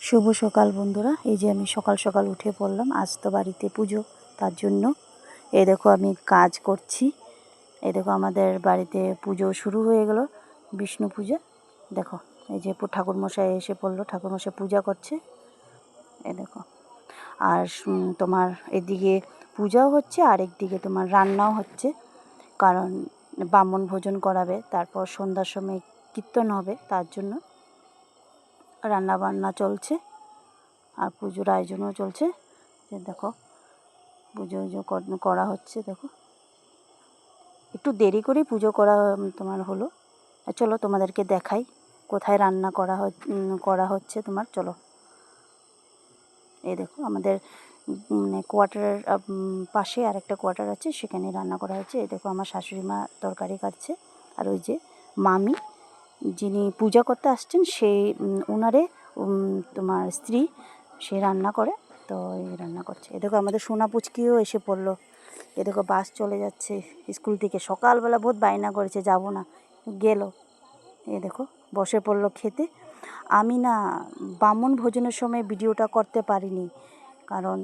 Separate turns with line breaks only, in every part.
শুভ সকাল বন্ধুরা। এই যে আমি সকাল সকাল উঠে পড়লাম, আজ তো বাড়িতে পুজো, তার জন্য এই দেখো আমি কাজ করছি। এই দেখো আমাদের বাড়িতে পুজো শুরু হয়ে গেল, বিষ্ণু পূজা। দেখো এই যে ঠাকুরমশাই এসে পড়লো, ঠাকুরমশাই পূজা করছে। এই দেখো আর তোমার এদিকে পূজাও হচ্ছে আর একদিকে তোমার রান্নাও হচ্ছে, কারণ ব্রাহ্মণ ভোজন করাবে, তারপর সন্ধ্যার সময় কীর্তন হবে, তার জন্য রান্না বান্না চলছে আর পুজোর আয়োজনও চলছে। দেখো পুজো করা হচ্ছে। দেখো একটু দেরি করেই পুজো তোমার হলো। চলো তোমাদেরকে দেখাই কোথায় রান্না করা হচ্ছে তোমার। চলো, এই দেখো আমাদের মানে কোয়ার্টারের পাশে আর একটা কোয়ার্টার আছে, সেখানে রান্না করা হচ্ছে। এই দেখো আমার শাশুড়ি মা তরকারি কাটছে, আর ওই যে মামি যিনি পূজা করতে আসছেন সেই ওনারে তোমার স্ত্রী, সে রান্না করে, তো এই রান্না করছে। এ দেখো আমাদের সোনা পুচকিও এসে পড়লো। এ দেখো বাস চলে যাচ্ছে স্কুল থেকে, সকালবেলা বহুত বায়না করেছে যাব না, গেল। এ দেখো বসে পড়লো খেতে। আমি না ব্রাহ্মণ ভোজনের সময় ভিডিওটা করতে পারিনি, কারণ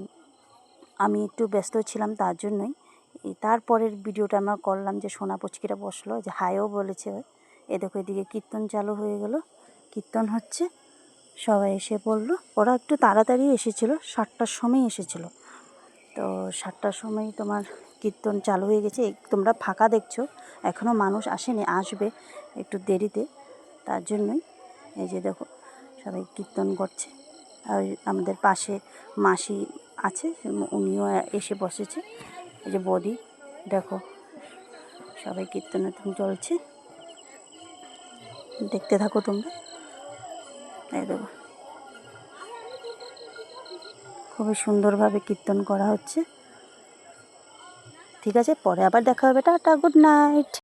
আমি একটু ব্যস্ত ছিলাম, তার জন্যই। তারপরের ভিডিওটা আমরা করলাম যে সোনা পুচকিটা বসলো, যে হাইও বলেছে। এ দেখো এদিকে কীর্তন চালু হয়ে গেল, কীর্তন হচ্ছে, সবাই এসে পড়লো। ওরা একটু তাড়াতাড়ি এসেছিলো, 7টার সময় এসেছিলো, তো 7টার সময় তোমার কীর্তন চালু হয়ে গেছে। তোমরা ফাঁকা দেখছো, এখনও মানুষ আসেনি, আসবে একটু দেরিতে, তার জন্যই। এই যে দেখো সবাই কীর্তন করছে, আর আমাদের পাশে মাসি আছে, উনিও এসে বসেছে। এই যে বৌদি, দেখো সবাই কীর্তন চলছে, দেখতে থাকো তোমরা। এই দেখো খুবই সুন্দরভাবে কীর্তন করা হচ্ছে। ঠিক আছে, পরে আবার দেখা হবে। Tata, good night.